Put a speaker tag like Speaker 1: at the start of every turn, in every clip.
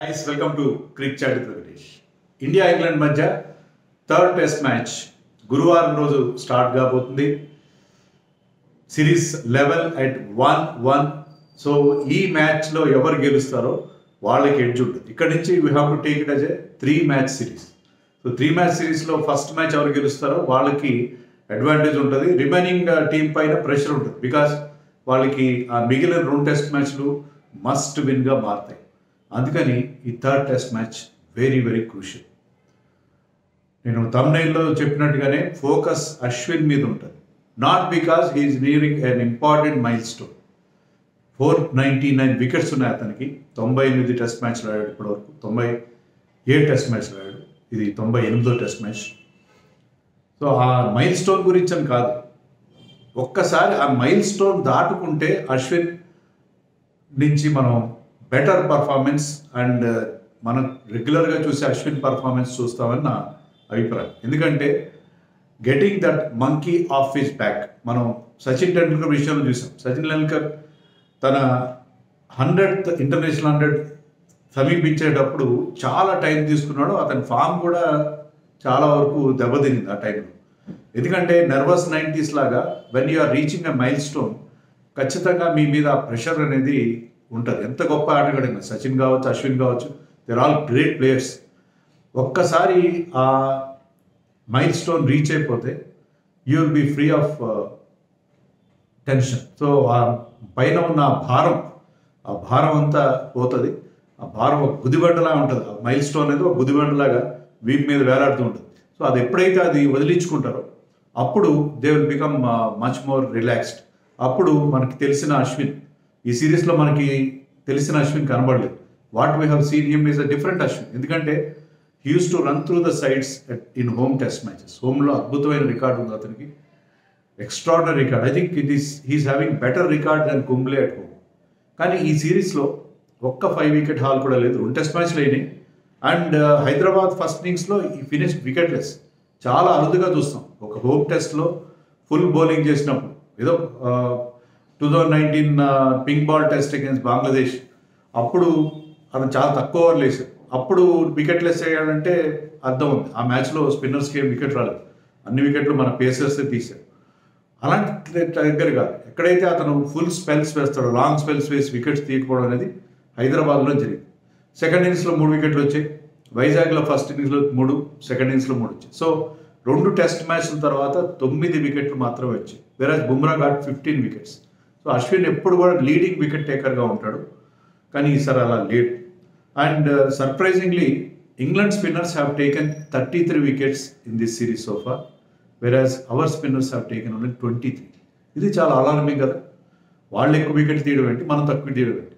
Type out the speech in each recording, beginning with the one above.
Speaker 1: Guys, welcome to Cricket Chat with Venkatesh. India England మధ్య third test match గురువారం రోజు start కాబోతుంది. Series level at 1-1. So ఈ మ్యాచ్లో ఎవరు గెలుస్తారో వాళ్ళకి ఎడ్జ్ ఉంటుంది. ఇక్కడ నుంచి we have to take it as a three match series. So three match సిరీస్లో ఫస్ట్ మ్యాచ్ ఎవరు గెలుస్తారో వాళ్ళకి అడ్వాంటేజ్ ఉంటుంది. రిమైనింగ్ టీం పైన ప్రెషర్ ఉంటుంది. బికాస్ వాళ్ళకి ఆ మిగిలిన 2 టెస్ట్ మ్యాచ్లు మస్ట్ విన్గా మారుతాయి. అందుకని ఈ third test match very very crucial. నేను తమ్నైల్లో చెప్పినట్టుగానే ఫోకస్ అశ్విన్ మీద ఉంటుంది. Not because he is nearing an important milestone. 499 wickets ఉన్నాయి అతనికి. 98 టెస్ట్ మ్యాచ్లు ఆడాడు ఇప్పటివరకు. 97 టెస్ట్ మ్యాచ్లు ఆడాడు. ఇది 98వ టెస్ట్ మ్యాచ్. సో ఆ మైల్ స్టోన్ గురించి అని కాదు, ఒక్కసారి ఆ మైల్ స్టోన్ దాటుకుంటే అశ్విన్ నుంచి మనం బెటర్ పర్ఫార్మెన్స్ అండ్ మనం రెగ్యులర్గా చూసే అశ్విన్ పర్ఫార్మెన్స్ చూస్తామని నా అభిప్రాయం. ఎందుకంటే getting that monkey of his back మనం సచిన్ టెండూల్కర్ విషయంలో చూసాం. సచిన్ టెండూల్కర్ తన 100th ఇంటర్నేషనల్ 100 సమీపించేటప్పుడు చాలా టైం తీసుకున్నాడు. అతని ఫామ్ కూడా చాలా వరకు దెబ్బతినింది ఆ టైంలో. ఎందుకంటే నర్వస్ 90s లాగా when you are reaching a milestone ఖచ్చితంగా మీ మీద ప్రెషర్ అనేది ఉంటుంది. ఎంత గొప్ప ఆటగాడైనా సచిన్ కావచ్చు, అశ్విన్ కావచ్చు, దేర్ ఆల్ గ్రేట్ ప్లేయర్స్. ఒక్కసారి ఆ మైల్ స్టోన్ రీచ్ అయిపోతే you will be free of tension. So ఆ పైన ఉన్న ఆ భారం అంతా పోతుంది. ఆ భారం ఒక గుదిబండలా ఉంటుంది. ఆ మైల్ స్టోన్ అనేది ఒక గుదిబండలాగా వీప్ మీద వేలాడుతూ ఉంటుంది. సో అది ఎప్పుడైతే అది వదిలించుకుంటారో అప్పుడు they will become much more relaxed. అప్పుడు మనకి తెలిసిన అశ్విన్, ఈ సిరీస్లో మనకి తెలిసిన అశ్విన్ కనబడలేదు. What we have seen him is a different Ashwin. ఎందుకంటే he use to run through the sides in home test matches. హోమ్లో అద్భుతమైన రికార్డు ఉంది అతనికి, extraordinary record. I think he is having better record then Kumble at home. కానీ ఈ సిరీస్లో ఒక్క 5 wicket haul కూడా లేదు. 2 టెస్ట్ మ్యాచ్లు అయినాయి. అండ్ హైదరాబాద్ ఫస్ట్ ఇన్నింగ్స్లో ఈ ఫినిష్ వికెట్లెస్ చాలా అరుదుగా చూస్తాం. ఒక హోమ్ టెస్ట్లో ఫుల్ బౌలింగ్ చేసినప్పుడు ఏదో 2019 pink ball test against Bangladesh అప్పుడు అతను చాలా తక్కువ ఓవర్లు వేసాడు. అప్పుడు వికెట్లెస్ అయ్యాడంటే అర్థం ఉంది. ఆ మ్యాచ్లో స్పిన్నర్స్కి ఏం వికెట్ రాలేదు. అన్ని వికెట్లు మన పేసర్సే తీశాడు. అలాంటి దగ్గర కాదు. ఎక్కడైతే అతను ఫుల్ స్పెల్స్ వేస్తాడో, లాంగ్ స్పెల్స్ వేసి వికెట్స్ తీయకపోవడం అనేది హైదరాబాద్లో జరిగింది. సెకండ్ ఇన్నింగ్స్లో 3 వికెట్లు వచ్చాయి. వైజాగ్లో ఫస్ట్ ఇన్నింగ్స్లో 3, సెకండ్ ఇన్నింగ్స్లో 3 వచ్చాయి. సో 2 టెస్ట్ మ్యాచ్ల తర్వాత 9 వికెట్లు మాత్రమే వచ్చాయి. Whereas Bumrah got 15 wickets. So Ashwin ఎప్పుడు కూడా లీడింగ్ వికెట్ టేకర్గా ఉంటాడు. కానీ ఈసారి అలా లేట్. And surprisingly England spinners have taken 33 wickets in this series so far, whereas our spinners have taken only 23. ఇది చాలా అలార్మింగ్ కదా. వాళ్ళు ఎక్కువ వికెట్ తీయడం ఏంటి, మనం తక్కువ తీయడం ఏంటి?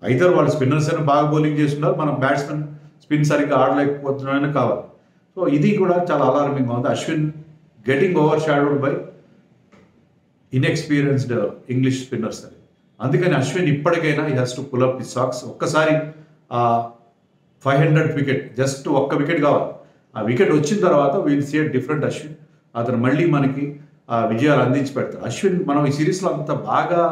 Speaker 1: అయితే వాళ్ళు స్పిన్నర్స్ అయినా బాగా బౌలింగ్ చేస్తున్నారు, మనం బ్యాట్స్మెన్ స్పిన్ సరిగ్గా ఆడలేకపోతున్నామని కావాలి. సో ఇది కూడా చాలా అలార్మింగ్గా ఉంది. Ashwin getting overshadowed by inexperienced English spinners అని. అందుకని అశ్విన్ ఇప్పటికైనా he has to pull up his socks. ఒక్కసారి ఆ 500th వికెట్, జస్ట్ ఒక్క వికెట్ కావాలి. ఆ వికెట్ వచ్చిన తర్వాత we'll see a different Ashwin. అతను మళ్ళీ మనకి ఆ విజయాలు అందించి పెడతారు. అశ్విన్ మనం ఈ సిరీస్లో అంత బాగా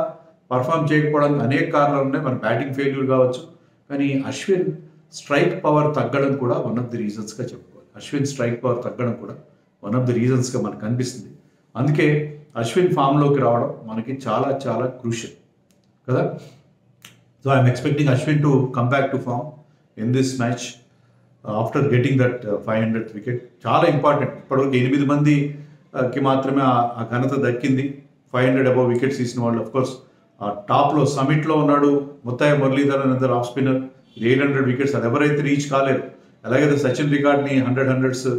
Speaker 1: పర్ఫామ్ చేయకపోవడానికి అనేక కారణాలు ఉన్నాయి. మన బ్యాటింగ్ ఫెయిల్యూర్ కావచ్చు. కానీ అశ్విన్ స్ట్రైక్ పవర్ తగ్గడం కూడా వన్ ఆఫ్ ది రీజన్స్గా చెప్పుకోవాలి. అశ్విన్ స్ట్రైక్ పవర్ తగ్గడం కూడా వన్ ఆఫ్ ది రీజన్స్గా మనకు కనిపిస్తుంది. అందుకే అశ్విన్ ఫామ్లోకి రావడం మనకి చాలా చాలా క్రూషియల్ కదా. So I'm expecting Ashwin to come back to form in this match after getting that 500th wicket. చాలా ఇంపార్టెంట్. ఇప్పటివరకు 8 మందికి మాత్రమే ఆ ఘనత దక్కింది. 500 అబౌవ్ వికెట్స్ తీసిన వాళ్ళు. అఫ్కోర్స్ టాప్లో సమిట్లో ఉన్నాడు ముత్తయ్య మురళీధర్ అనే ఆఫ్ స్పిన్నర్. 800 వికెట్స్ అది ఎవరైతే రీచ్ కాలేరు. ఎలాగైతే సచిన్ రికార్డ్ని 100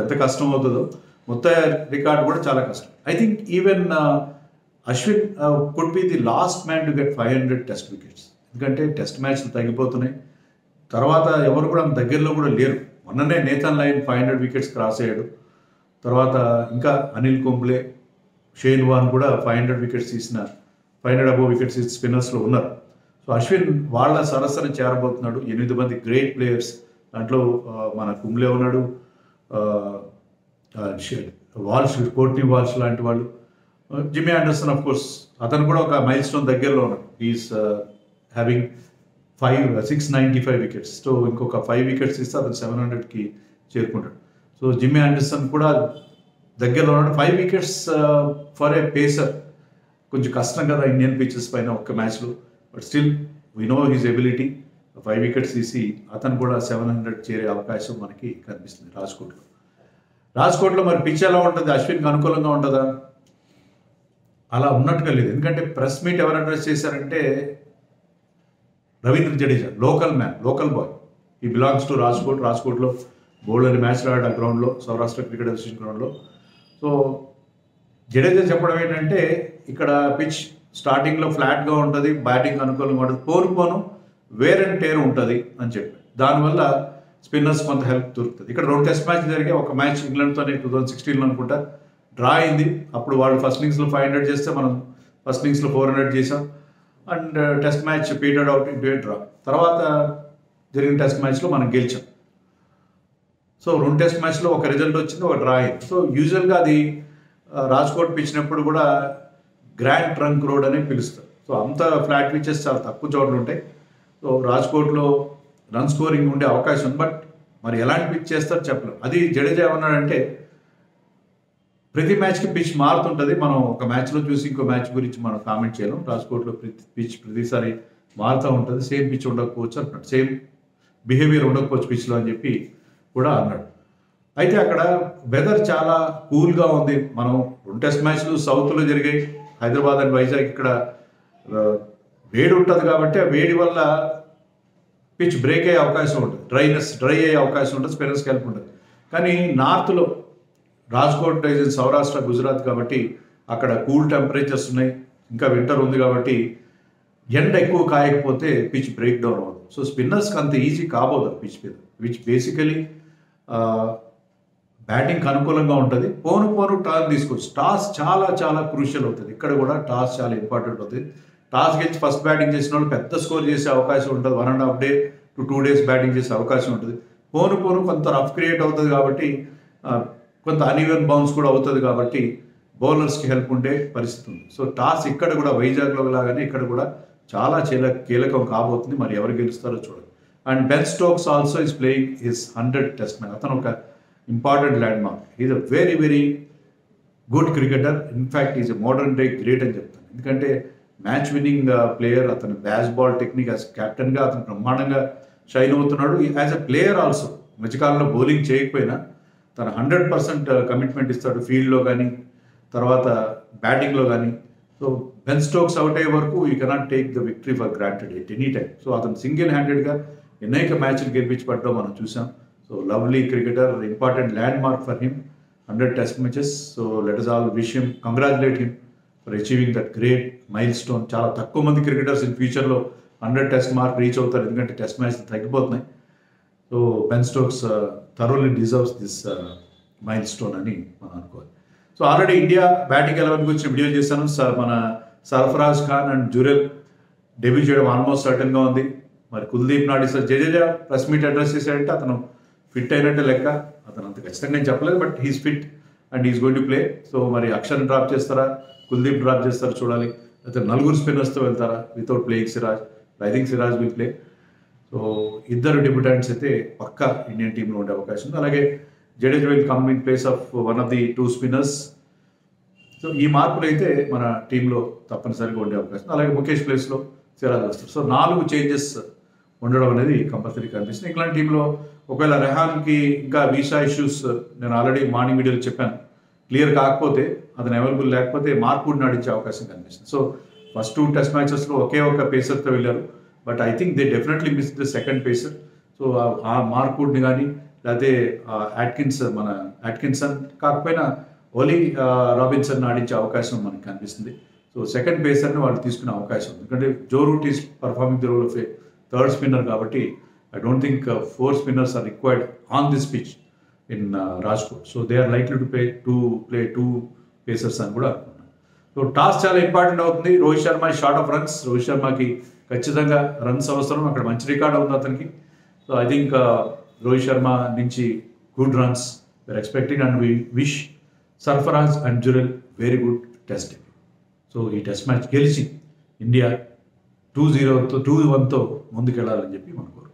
Speaker 1: ఎంత కష్టం అవుతుందో ముత్తయ్య రికార్డ్ కూడా చాలా కష్టం. I think even Ashwin could be the last man to get 500 test wickets. ఎందుకంటే టెస్ట్ మ్యాచ్లు తగ్గిపోతున్నాయి. తర్వాత ఎవరు కూడా దగ్గరలో కూడా లేరు. మొన్ననే నేథన్ లైన్ 500 వికెట్స్ క్రాస్ అయ్యాడు. తర్వాత ఇంకా అనిల్ కుంబ్లే, షేన్ వాన్ కూడా 500 వికెట్స్ తీసిన 500 అబోవ్ వికెట్స్ స్పిన్నర్స్లో ఉన్నారు. సో అశ్విన్ వాళ్ళ సరసన చేరబోతున్నాడు. 8 మంది గ్రేట్ ప్లేయర్స్. దాంట్లో మన కుంబ్లే ఉన్నాడు, వాల్ష్, కోర్ట్నీ వాల్ష్ లాంటి వాళ్ళు, జిమ్మీ ఆండర్సన్ ఆఫ్ కోర్స్ అతను కూడా ఒక మైల్ స్టోన్ దగ్గరలో ఉన్నాడు. Is having 695 wickets. సో ఇంకొక 5 వికెట్స్ ఇస్తే అతను 700కి చేరుకుంటాడు. సో జిమ్మీ ఆండర్సన్ కూడా దగ్గరలో ఉన్నాడు. 5 వికెట్స్ ఫర్ ఏ పేసర్ కొంచెం కష్టం కదా ఇండియన్ పిచెస్ పైన ఒక్క మ్యాచ్లో. But still we know his ability. 5 wickets తీసి అతను కూడా 700 చేరే అవకాశం మనకి కనిపిస్తుంది రాజ్కోట్లో మరి పిచ్ ఎలా ఉంటుంది? అశ్విన్కి అనుకూలంగా ఉంటుందా? అలా ఉన్నట్టుగా లేదు. ఎందుకంటే ప్రెస్ మీట్ ఎవరు అడ్రస్ చేశారంటే Ravindra Jadeja, local man, local boy. ఈ బిలాంగ్స్ టు రాజ్కోట్లో బౌల్డ్ అని మ్యాచ్లు ఆడాడు ఆ గ్రౌండ్లో, సౌరాష్ట్ర క్రికెట్ అసోసియేషన్ గ్రౌండ్లో. సో జడేజా చెప్పడం ఏంటంటే ఇక్కడ పిచ్ స్టార్టింగ్లో ఫ్లాట్గా ఉంటుంది, బ్యాటింగ్ అనుకూలంగా ఉంటుంది, పోను వేర్ అండ్ టేర్ ఉంటుంది అని చెప్పి దానివల్ల స్పిన్నర్స్ కొంత హెల్ప్ దొరుకుతుంది. ఇక్కడ 2 టెస్ట్ మ్యాచ్ జరిగాయి. ఒక మ్యాచ్ ఇంగ్లాండ్తోనే 2016లో అనుకుంటా డ్రా అయింది. అప్పుడు వాళ్ళు ఫస్ట్ ఇన్నింగ్స్లో 500 చేస్తే మనం ఫస్ట్ ఇన్నింగ్స్లో 400 చేసాం. And test match petered out into a draw. తర్వాత జరిగిన టెస్ట్ మ్యాచ్లో మనం గెలిచాం. సో 2 టెస్ట్ మ్యాచ్లో ఒక రిజల్ట్ వచ్చింది, ఒక డ్రా అయింది. సో యూజువల్గా అది రాజ్కోట్ పిచ్చినప్పుడు కూడా గ్రాండ్ ట్రంక్ రోడ్ అని పిలుస్తారు. సో అంత ఫ్లాట్ పిచెస్ చాలా తక్కువ చోట్ల ఉంటాయి. సో రాజ్కోట్లో రన్ స్కోరింగ్ ఉండే అవకాశం ఉంది. బట్ మరి ఎలాంటి పిచ్ చేస్తారో చెప్పలేం. అది జడేజా ఏమన్నాడంటే ప్రతి మ్యాచ్కి పిచ్ మారుతుంటుంది, మనం ఒక మ్యాచ్లో చూసి ఇంకో మ్యాచ్ గురించి మనం కామెంట్ చేయలేం. రాజ్కోట్లో పిచ్ ప్రతిసారి మారుతూ ఉంటుంది, సేమ్ పిచ్ ఉండకపోవచ్చు అంటున్నాడు, సేమ్ బిహేవియర్ ఉండకపోవచ్చు పిచ్లో అని చెప్పి కూడా అన్నాడు. అయితే అక్కడ వెదర్ చాలా కూల్గా ఉంది. మనం 2 టెస్ట్ మ్యాచ్లు సౌత్లో జరిగాయి, హైదరాబాద్ అండ్ వైజాగ్. ఇక్కడ వేడి ఉంటుంది కాబట్టి ఆ వేడి వల్ల పిచ్ బ్రేక్ అయ్యే అవకాశం ఉంటుంది, డ్రై అయ్యే అవకాశం ఉంటుంది, స్పిన్నర్స్కి హెల్ప్ ఉంటుంది. కానీ నార్త్లో రాజ్కోట్ is సౌరాష్ట్ర, గుజరాత్ కాబట్టి అక్కడ కూల్ టెంపరేచర్స్ ఉన్నాయి, ఇంకా వింటర్ ఉంది కాబట్టి ఎండ ఎక్కువ కాయకపోతే పిచ్ బ్రేక్ డౌన్ అవ్వదు. సో స్పిన్నర్స్కి అంత ఈజీ కాబోదు పిచ్ మీద, విచ్ బేసికలీ బ్యాటింగ్కి అనుకూలంగా ఉంటుంది. పోను టర్న్ తీసుకోవచ్చు. టాస్ చాలా క్రూషియల్ అవుతుంది. ఇక్కడ కూడా టాస్ చాలా ఇంపార్టెంట్ అవుతుంది. టాస్ గెలిచి ఫస్ట్ బ్యాటింగ్ చేసిన వాళ్ళు పెద్ద స్కోర్ చేసే అవకాశం ఉంటుంది. 1.5 day to 2 days బ్యాటింగ్ చేసే అవకాశం ఉంటుంది. పోను కొంత రఫ్ క్రియేట్ అవుతుంది కాబట్టి కొంత అన్ఈవెన్ బౌన్స్ కూడా అవుతుంది కాబట్టి బౌలర్స్కి హెల్ప్ ఉండే పరిస్థితి ఉంది. సో టాస్ ఇక్కడ కూడా వైజాగ్లో లాగానే ఇక్కడ కూడా చాలా కీలకం కాబోతుంది. మరి ఎవరు గెలుస్తారో చూడాలి. And Ben Stokes also is playing his 100th test match. అతను ఒక important land mark. Is a very good cricketer. In fact is a modern day great అని చెప్తాను. ఎందుకంటే మ్యాచ్ విన్నింగ్ ప్లేయర్. అతను బాల్ టెక్నిక్ యాజ్ కెప్టెన్గా అతను బ్రహ్మాండంగా షైన్ అవుతున్నాడు. యాజ్ ఎ ప్లేయర్ ఆల్సో మధ్యకాలంలో బౌలింగ్ చేయకపోయినా తన 100% కమిట్మెంట్ ఇస్తాడు ఫీల్డ్లో కానీ తర్వాత బ్యాటింగ్లో కానీ. సో బెన్ స్టోక్స్ అవుట్ అయ్యే వరకు you cannot take the victory for granted at any time. So అతను సింగిల్ హ్యాండెడ్గా అనేక మ్యాచ్లు గెలిపించబడడం మనం చూసాం. So lovely cricketer, important land mark for him, 100 test matches. So let us all wish him, congratulate him for achieving that great milestone. చాలా తక్కువ మంది cricketers in ఫ్యూచర్లో 100 టెస్ట్ మార్క్ రీచ్ అవుతారు, ఎందుకంటే టెస్ట్ మ్యాచ్లు తగ్గిపోతున్నాయి. So Ben Stokes thoroughly deserves this milestone అని మనం అనుకోవాలి. సో ఆల్రెడీ ఇండియా బ్యాటింగ్ 11 గురించి వీడియో చేశాను. మన సర్ఫరాజ్ ఖాన్ అండ్ జురెల్ డెబ్యూ చేయడం ఆల్మోస్ట్ సర్టన్గా ఉంది. మరి కుల్దీప్ నాటిసర్ జడేజా ప్రెస్ మీట్ అడ్రస్ చేశాడంటే అతను ఫిట్ అయినట్టే లెక్క. అతను అంత ఖచ్చితంగా నేను చెప్పలేదు, but he's fit and he's going to play. So మరి అక్షర్ డ్రాప్ చేస్తారా, కుల్దీప్ డ్రాప్ చేస్తారా చూడాలి. అయితే 4 స్పిన్నర్స్తో వెళ్తారా without playing Siraj. I think Siraj will play. So ఇద్దరు డెబ్యూటెంట్స్ అయితే పక్కా ఇండియన్ టీంలో ఉండే అవకాశం ఉంది. అలాగే Jadeja will come in place of one of the 2 spinners. So ఈ మార్పులు అయితే మన టీంలో తప్పనిసరిగా ఉండే అవకాశం. అలాగే ముఖేష్ ప్లేస్లో సిరాజ్ వస్తారు. సో 4 చేంజెస్ ఉండడం అనేది కంపల్సరీ కనిపిస్తుంది. ఇంగ్లాండ్ టీంలో ఒకవేళ రెహాన్కి ఇంకా వీసా ఇష్యూస్ నేను ఆల్రెడీ మార్నింగ్ వీడియోలో చెప్పాను, క్లియర్ కాకపోతే అతను అవైలబుల్ లేకపోతే మార్క్వుడ్ నడిచే అవకాశం కనిపిస్తుంది. సో ఫస్ట్ 2 టెస్ట్ మ్యాచెస్లో ఒకే ఒక పేసర్తో వెళ్ళారు, but I think they definitely miss the second pacer. So ఆ మార్క్వుడ్ని కానీ లేకపోతే అట్కిన్సన్ కాకపోయినా ఓలీ రాబిన్సన్ ఆడించే అవకాశం మనకు కనిపిస్తుంది. సో సెకండ్ పేసర్ని వాళ్ళు తీసుకునే అవకాశం ఉంది. ఎందుకంటే Joe Root is performing the role of a third spinner కాబట్టి I don't think 4 spinners are required on this pitch in Rajkot. So they are likely to play 2 pacers అని కూడా అనుకున్నాను. సో టాస్ చాలా ఇంపార్టెంట్ అవుతుంది. Rohit Sharma short of runs. Rohit శర్మకి ఖచ్చితంగా runs అవసరం. అక్కడ మంచి రికార్డ్ ఉంది అతనికి. So I think Rohit Sharma నుంచి good runs we are expecting and we wish Sarfaraz and Jurel very good test. So ఈ టెస్ట్ మ్యాచ్ గెలిచి ఇండియా 2-1తో ముందుకెళ్ళాలని చెప్పి మనం కోరుకుంటున్నాం.